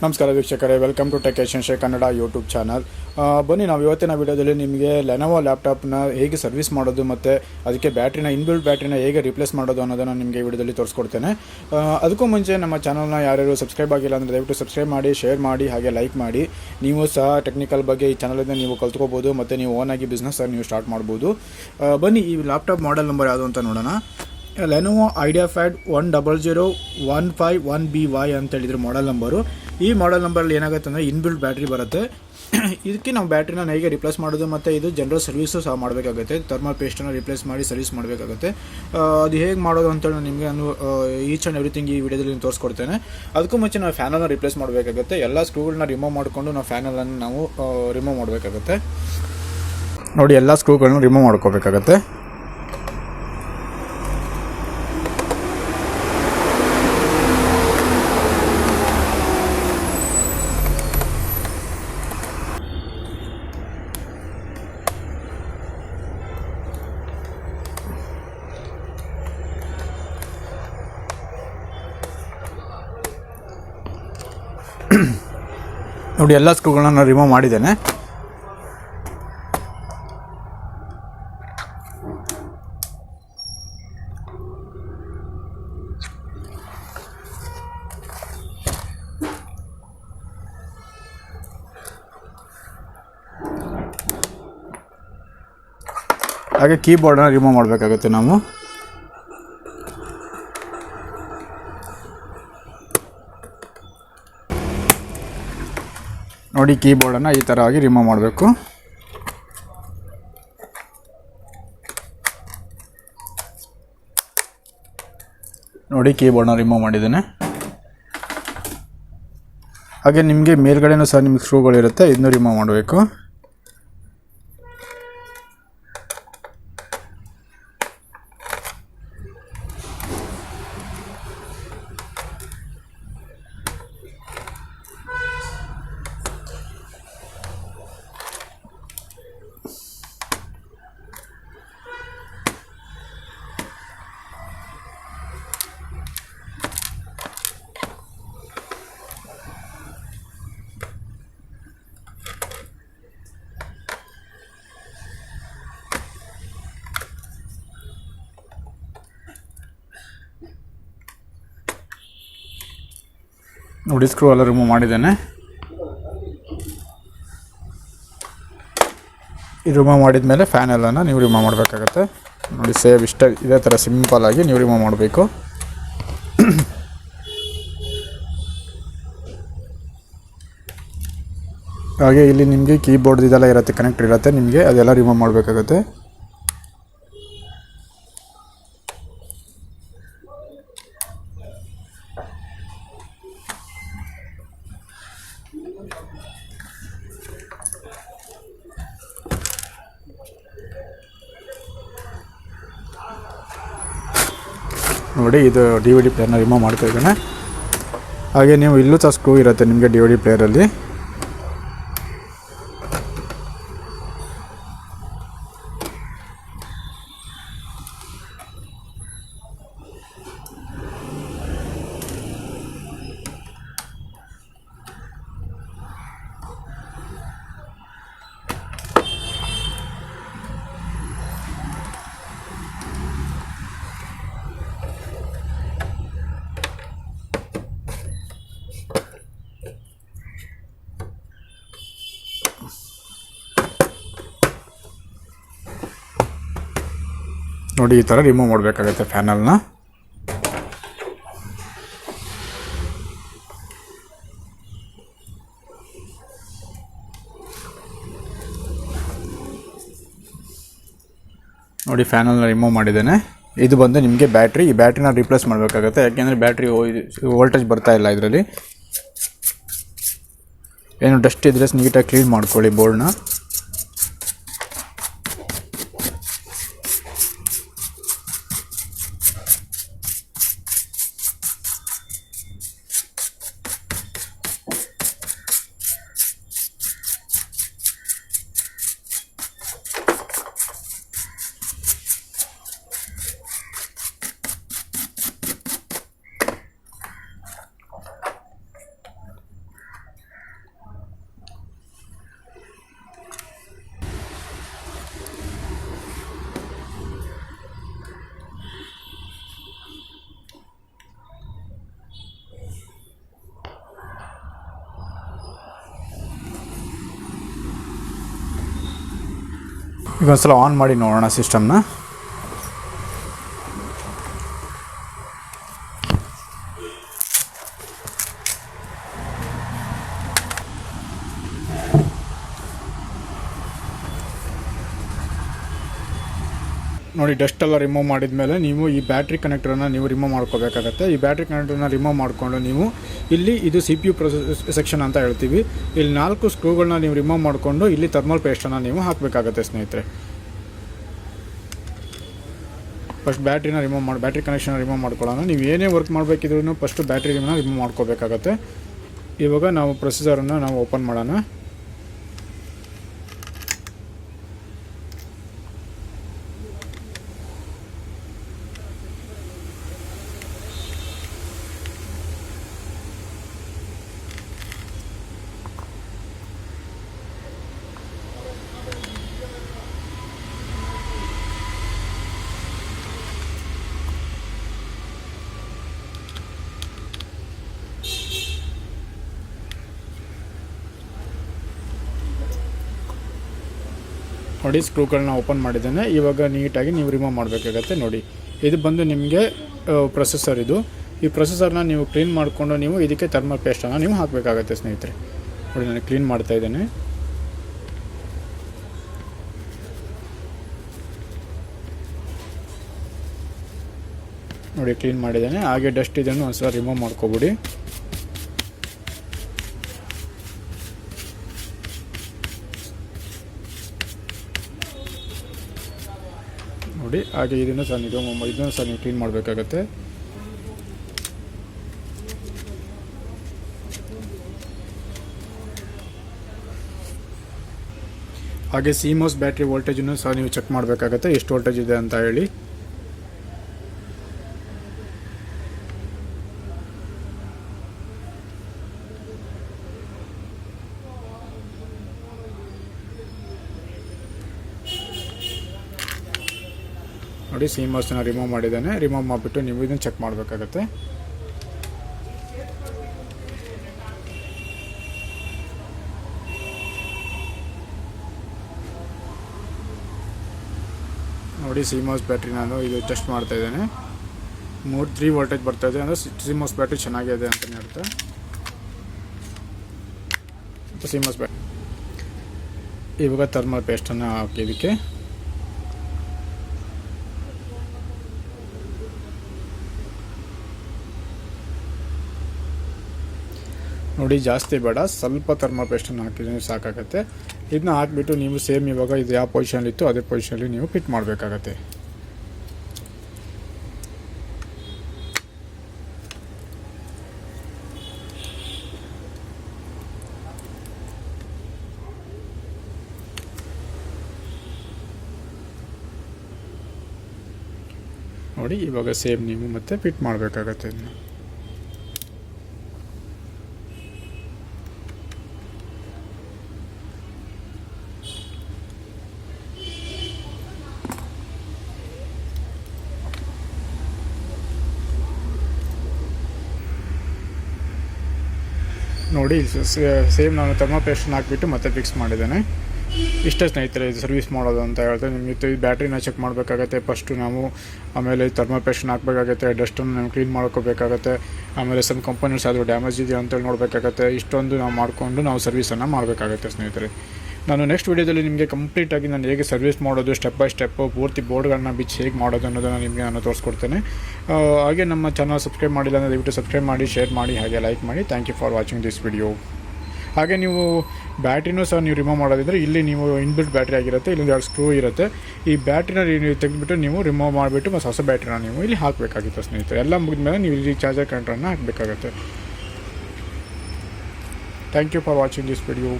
ನಮಸ್ಕಾರ ವೀಕ್ಷಕರೇ, welcome to tech Kannada YouTube channel. ಬನ್ನಿ ನಾವು ಇವತ್ತಿನ ವಿಡಿಯೋದಲ್ಲಿ ನಿಮಗೆ ಲೆನೋವೋ ಲ್ಯಾಪ್ಟಾಪ್ನ ಹೇಗೆ ಸರ್ವಿಸ್ ಮಾಡೋದು ಮತ್ತು ಅದಕ್ಕೆ ಇನ್ಬಿಲ್ಟ್ ಬ್ಯಾಟ್ರಿನ ಹೇಗೆ ರಿಪ್ಲೇಸ್ ಮಾಡೋದು ಅನ್ನೋದನ್ನು ನಿಮಗೆ ವಿಡಿಯೋದಲ್ಲಿ ತೋರಿಸ್ಕೊಡ್ತೇನೆ. ಅದಕ್ಕೂ ಮುಂಚೆ ನಮ್ಮ ಚಾನಲ್ನ ಯಾರ್ಯಾರು ಸಬ್ಸ್ಕ್ರೈಬ್ ಆಗಿಲ್ಲ ಅಂದರೆ ದಯವಿಟ್ಟು ಸಬ್ಸ್ಕ್ರೈಬ್ ಮಾಡಿ, ಶೇರ್ ಮಾಡಿ, ಹಾಗೆ ಲೈಕ್ ಮಾಡಿ. ನೀವು ಸಹ ಟೆಕ್ನಿಕಲ್ ಬಗ್ಗೆ ಈ ಚಾನಲಿಂದ ನೀವು ಕಲ್ತ್ಕೋಬೋದು ಮತ್ತು ನೀವು ಓನಾಗಿ ಬಿಸ್ನೆಸ್ ನೀವು ಸ್ಟಾರ್ಟ್ ಮಾಡ್ಬೋದು. ಬನ್ನಿ ಈ ಲ್ಯಾಪ್ಟಾಪ್ ಮಾಡೆಲ್ ನಂಬರ್ ಯಾವುದು ಅಂತ ನೋಡೋಣ. ಲೆನೋವೋ ಐಡಿಯಾಪ್ಯಾಡ್ 1001551BY ಅಂತ ಹೇಳಿದ್ರೆ ಮಾಡೆಲ್ ನಂಬರು. ಈ ಮಾಡೆಲ್ ನಂಬರಲ್ಲಿ ಏನಾಗುತ್ತೆ ಅಂದರೆ ಇನ್ಬಿಲ್ಟ್ ಬ್ಯಾಟ್ರಿ ಬರುತ್ತೆ. ಇದಕ್ಕೆ ನಾವು ಬ್ಯಾಟ್ರಿನ ಹೇಗೆ ರಿಪ್ಲೇಸ್ ಮಾಡೋದು ಮತ್ತು ಇದು ಜನರಲ್ ಸರ್ವಿಸು ಸಹ ಮಾಡಬೇಕಾಗುತ್ತೆ. ಥರ್ಮಲ್ ಪೇಸ್ಟನ್ನು ರಿಪ್ಲೇಸ್ ಮಾಡಿ ಸರ್ವಿಸ್ ಮಾಡಬೇಕಾಗುತ್ತೆ. ಅದು ಹೇಗೆ ಮಾಡೋದು ಅಂತೇಳಿ ನಿಮಗೆ ನಾನು ಈಚ್ ಆ್ಯಂಡ್ ಎವ್ರಿಥಿಂಗ್ ಈ ವಿಡಿಯೋದಲ್ಲಿ ತೋರಿಸ್ಕೊಡ್ತೇನೆ. ಅದಕ್ಕೂ ಮುಂಚೆ ನಾವು ಫ್ಯಾನನ್ನು ರಿಪ್ಲೇಸ್ ಮಾಡಬೇಕಾಗುತ್ತೆ. ಎಲ್ಲ ಸ್ಕ್ರೂಗಳನ್ನ ರಿಮೂವ್ ಮಾಡಿಕೊಂಡು ನಾವು ಫ್ಯಾನನ್ನು ನಾವು ರಿಮೂವ್ ಮಾಡಬೇಕಾಗುತ್ತೆ. ನೋಡಿ, ಎಲ್ಲ ಸ್ಕ್ರೂಗಳನ್ನ ರಿಮೂವ್ ಮಾಡ್ಕೋಬೇಕಾಗತ್ತೆ. ನೋಡಿ, ಎಲ್ಲ ಸ್ಕ್ರೂಗಳನ್ನ ನಾನು ರಿಮೂವ್ ಮಾಡಿದ್ದೇನೆ. ಹಾಗೆ ಕೀಬೋರ್ಡನ್ನ ರಿಮೂವ್ ಮಾಡಬೇಕಾಗುತ್ತೆ ನಾವು. ನೋಡಿ, ಕೀಬೋರ್ಡನ್ನು ಈ ಥರ ಆಗಿ ರಿಮೂವ್ ಮಾಡಬೇಕು. ನೋಡಿ, ಕೀಬೋರ್ಡನ್ನ ರಿಮೂವ್ ಮಾಡಿದ್ದೇನೆ. ಹಾಗೆ ನಿಮಗೆ ಮೇಲ್ಗಡೆನೂ ಸಹ ನಿಮಗೆ ಸ್ಕ್ರೂಗಳಿರುತ್ತೆ, ಇದನ್ನು ರಿಮೂವ್ ಮಾಡಬೇಕು. ನೋಡಿ, ಸ್ಕ್ರೂ ಎಲ್ಲ ರಿಮೂವ್ ಮಾಡಿದ್ದೇನೆ. ಇದು ರಿಮೂವ್ ಮಾಡಿದ ಮೇಲೆ ಫ್ಯಾನ್ ಎಲ್ಲನ ನೀವು ರಿಮೂವ್ ಮಾಡಬೇಕಾಗತ್ತೆ. ನೋಡಿ, ಸೇವ್ ಇದೇ ಥರ ಸಿಂಪಲ್ಲಾಗಿ ನೀವು ರಿಮೂವ್ ಮಾಡಬೇಕು. ಹಾಗೆ ಇಲ್ಲಿ ನಿಮಗೆ ಕೀಬೋರ್ಡ್ ಇದೆಲ್ಲ ಇರುತ್ತೆ, ಕನೆಕ್ಟರ್ ಇರುತ್ತೆ, ನಿಮಗೆ ಅದೆಲ್ಲ ರಿಮೂವ್ ಮಾಡಬೇಕಾಗತ್ತೆ. ನೋಡಿ, ಇದು DVD ಪ್ಲೇಯರ್ನ ರಿಮೂವ್ ಮಾಡ್ತಾ ಇದ್ದೇನೆ. ಹಾಗೆ ನೀವು ಇಲ್ಲೂ ಸಹ ಸ್ಕ್ರೂ ಇರುತ್ತೆ ನಿಮಗೆ DVD ಪ್ಲೇಯರಲ್ಲಿ. ನೋಡಿ, ಈ ಥರ ರಿಮೂವ್ ಮಾಡಬೇಕಾಗುತ್ತೆ ಫ್ಯಾನಲ್ನ. ನೋಡಿ, ಫ್ಯಾನಲ್ನ ರಿಮೂವ್ ಮಾಡಿದ್ದೇನೆ. ಇದು ಬಂದು ನಿಮಗೆ ಬ್ಯಾಟ್ರಿ. ಈ ಬ್ಯಾಟ್ರಿನ ರಿಪ್ಲೇಸ್ ಮಾಡಬೇಕಾಗುತ್ತೆ, ಯಾಕೆಂದರೆ ಬ್ಯಾಟ್ರಿ ವೋಲ್ಟೇಜ್ ಬರ್ತಾ ಇಲ್ಲ ಇದರಲ್ಲಿ. ಏನು ಡಸ್ಟ್ ಇದ್ದರೆ ನೀಟಾಗಿ ಕ್ಲೀನ್ ಮಾಡ್ಕೊಳ್ಳಿ ಬೋರ್ಡ್ನ. ಈಗ ಒಂದ್ಸಲ ಆನ್ ಮಾಡಿ ನೋಡೋಣ ಸಿಸ್ಟಮ್ನ. ನೋಡಿ, ಡಸ್ಟ್ ಎಲ್ಲ ರಿಮೂವ್ ಮಾಡಿದ ಮೇಲೆ ನೀವು ಈ ಬ್ಯಾಟ್ರಿ ಕನೆಕ್ಟರನ್ನು ನೀವು ರಿಮೂವ್ ಮಾಡ್ಕೋಬೇಕಾಗತ್ತೆ. ಈ ಬ್ಯಾಟ್ರಿ ಕನೆಕ್ಟರನ್ನ ರಿಮೂವ್ ಮಾಡಿಕೊಂಡು ನೀವು ಇಲ್ಲಿ ಇದು CPU ಸೆಕ್ಷನ್ ಅಂತ ಹೇಳ್ತೀವಿ. ಇಲ್ಲಿ 4 ಸ್ಕ್ರೂಗಳನ್ನ ನೀವು ರಿಮೂವ್ ಮಾಡಿಕೊಂಡು ಇಲ್ಲಿ ಥರ್ಮಲ್ ಪೇಸ್ಟನ್ನು ನೀವು ಹಾಕಬೇಕಾಗತ್ತೆ ಸ್ನೇಹಿತರೆ. ಫಸ್ಟ್ ಬ್ಯಾಟ್ರಿ ಕನೆಕ್ಷನ್ ರಿಮೂವ್ ಮಾಡ್ಕೊಳ್ಳೋಣ. ನೀವು ಏನೇ ವರ್ಕ್ ಮಾಡಬೇಕಿದ್ರೂ ಫಸ್ಟ್ ಬ್ಯಾಟ್ರಿನ ರಿಮೂವ್ ಮಾಡ್ಕೋಬೇಕಾಗತ್ತೆ. ಇವಾಗ ನಾವು ಪ್ರೊಸೆಸರನ್ನು ನಾವು ಓಪನ್ ಮಾಡೋಣ. ನೋಡಿ, ಸ್ಕ್ರೂಗಳನ್ನ ಓಪನ್ ಮಾಡಿದ್ದೇನೆ. ಇವಾಗ ನೀಟಾಗಿ ನೀವು ರಿಮೂವ್ ಮಾಡಬೇಕಾಗತ್ತೆ. ನೋಡಿ, ಇದು ಬಂದು ನಿಮಗೆ ಪ್ರೊಸೆಸರ್. ಈ ಪ್ರೊಸೆಸರ್ನ ನೀವು ಕ್ಲೀನ್ ಮಾಡಿಕೊಂಡು ನೀವು ಇದಕ್ಕೆ ಥರ್ಮಲ್ ಪೇಸ್ಟನ್ನು ನೀವು ಹಾಕಬೇಕಾಗತ್ತೆ ಸ್ನೇಹಿತರೆ. ನೋಡಿ, ನಾನು ಕ್ಲೀನ್ ಮಾಡ್ತಾ ಇದ್ದೇನೆ. ನೋಡಿ, ಕ್ಲೀನ್ ಮಾಡಿದ್ದೇನೆ. ಹಾಗೆ ಡಸ್ಟ್ ಇದನ್ನು ಒಂದ್ಸಲ ರಿಮೂವ್ ಮಾಡ್ಕೊಬಿಡಿ. ನೋಡಿ, ಹಾಗೆ ಇದನ್ನು ಸಹ ನೀವು ಕ್ಲೀನ್ ಮಾಡಬೇಕಾಗತ್ತೆ. ಹಾಗೆ CMOS ಬ್ಯಾಟ್ರಿ ವೋಲ್ಟೇಜನ್ನು ಸಹ ನೀವು ಚೆಕ್ ಮಾಡಬೇಕಾಗತ್ತೆ, ಎಷ್ಟು ವೋಲ್ಟೇಜ್ ಇದೆ ಅಂತ ಹೇಳಿ. ನೋಡಿ, CMOSನ ರಿಮೂವ್ ಮಾಡಿದ್ದಾನೆ. ರಿಮೂವ್ ಮಾಡಿಬಿಟ್ಟು ನೀವು ಇದನ್ನು ಚೆಕ್ ಮಾಡಬೇಕಾಗತ್ತೆ. ನೋಡಿ, CMOS ಬ್ಯಾಟ್ರಿ ನಾನು ಇದು ಟೆಸ್ಟ್ ಮಾಡ್ತಾ ಇದ್ದೇನೆ. 3 ವೋಲ್ಟೇಜ್ ಬರ್ತಾ ಇದೆ ಅಂದರೆ CMOS ಬ್ಯಾಟ್ರಿ ಚೆನ್ನಾಗಿದೆ ಅಂತಲೇ ಅರ್ಥ. CMOS ಬ್ಯಾಟ್ರಿ ಇವಾಗ ಥರ್ಮಲ್ ಪೇಸ್ಟನ್ನು ಹಾಕಿ ಇದಕ್ಕೆ. ನೋಡಿ, ಜಾಸ್ತಿ ಬೇಡ, ಸ್ವಲ್ಪ ಥರ್ಮಲ್ ಪೇಸ್ಟನ್ನು ಹಾಕಿದ್ರೆ ಸಾಕಾಗತ್ತೆ. ಇದನ್ನ ಹಾಕಿಬಿಟ್ಟು ನೀವು ಸೇಮ್ ಇವಾಗ ಇದು ಯಾವ ಪೊಸಿಷನಲ್ಲಿ ಇತ್ತು ಅದೇ ಪೊಸಿಷನಲ್ಲಿ ನೀವು ಫಿಟ್ ಮಾಡಬೇಕಾಗತ್ತೆ. ನೋಡಿ, ಇವಾಗ ಸೇಮ್ ನೀವು ಮತ್ತೆ ಫಿಟ್ ಮಾಡಬೇಕಾಗತ್ತೆ. ಇದನ್ನು ನೋಡಿ, ಸೇಮ್ ನಾನು ಥರ್ಮಲ್ ಪೇಸ್ಟನ್ನು ಹಾಕಿಬಿಟ್ಟು ಮತ್ತೆ ಫಿಕ್ಸ್ ಮಾಡಿದ್ದೇನೆ. ಇಷ್ಟೇ ಸ್ನೇಹಿತರೆ ಇದು ಸರ್ವಿಸ್ ಮಾಡೋದು ಅಂತ ಹೇಳ್ತಾರೆ. ನಿಮಗೆ ಈ ಬ್ಯಾಟ್ರಿನ ಚೆಕ್ ಮಾಡಬೇಕಾಗತ್ತೆ ಫಸ್ಟು ನಾವು. ಆಮೇಲೆ ಥರ್ಮಲ್ ಪೇಸ್ಟನ್ನು ಹಾಕಬೇಕಾಗತ್ತೆ, ಡಸ್ಟನ್ನು ನಾವು ಕ್ಲೀನ್ ಮಾಡ್ಕೋಬೇಕಾಗತ್ತೆ. ಆಮೇಲೆ ಸಮ್ ಕಂಪನೀಸ್ ಅದು ಡ್ಯಾಮೇಜ್ ಇದೆಯಾ ಅಂತೇಳಿ ನೋಡಬೇಕಾಗತ್ತೆ. ಇಷ್ಟೊಂದು ನಾವು ಮಾಡಿಕೊಂಡು ನಾವು ಸರ್ವಿಸನ್ನು ಮಾಡಬೇಕಾಗತ್ತೆ ಸ್ನೇಹಿತರೆ. ನಾನು ನೆಕ್ಸ್ಟ್ ವೀಡಿಯೋದಲ್ಲಿ ನಿಮಗೆ ಕಂಪ್ಲೀಟಾಗಿ ನಾನು ಹೇಗೆ ಸರ್ವಿಸ್ ಮಾಡೋದು ಸ್ಟೆಪ್ ಬೈ ಸ್ಟೆಪ್ಪು ಪೂರ್ತಿ ಬೋರ್ಡ್ಗಳನ್ನ ಬಿಚ್ಚಿ ಹೇಗೆ ಮಾಡೋದು ಅನ್ನೋದನ್ನು ನಿಮಗೆ ನಾನು ತೋರಿಸ್ಕೊಡ್ತೇನೆ. ಹಾಗೆ ನಮ್ಮ ಚಾನಲ್ ಸಬ್ಸ್ಕ್ರೈಬ್ ಮಾಡಿಲ್ಲ ಅಂದರೆ ದಯವಿಟ್ಟು ಸಬ್ಸ್ಕ್ರೈಬ್ ಮಾಡಿ, ಶೇರ್ ಮಾಡಿ, ಹಾಗೆ ಲೈಕ್ ಮಾಡಿ. Thank you for watching this video. ಹಾಗೆ ನೀವು ಬ್ಯಾಟ್ರಿನೂ ಸಹ ನೀವು ರಿಮೂವ್ ಮಾಡೋದಿದ್ರೆ ಇಲ್ಲಿ ನೀವು ಇನ್ಬಿಲ್ಟ್ ಬ್ಯಾಟ್ರಿ ಆಗಿರುತ್ತೆ, ಇಲ್ಲೊಂದು 2 ಸ್ಕ್ರೂ ಇರುತ್ತೆ. ಈ ಬ್ಯಾಟ್ರಿನ ನೀವು ತೆಗೆದುಬಿಟ್ಟು ನೀವು ರಿಮೂವ್ ಮಾಡಿಬಿಟ್ಟು ಮತ್ತು ಹೊಸ ಬ್ಯಾಟ್ರಿನ ನೀವು ಇಲ್ಲಿ ಹಾಕಬೇಕಾಗಿತ್ತು ಸ್ನೇಹಿತರೆ. ಎಲ್ಲ ಮುಗಿದ್ಮೇಲೆ ನೀವು ಇಲ್ಲಿ ಚಾರ್ಜರ್ ಕನೆಕ್ಟರನ್ನು ಹಾಕಬೇಕಾಗತ್ತೆ. Thank you for watching this video.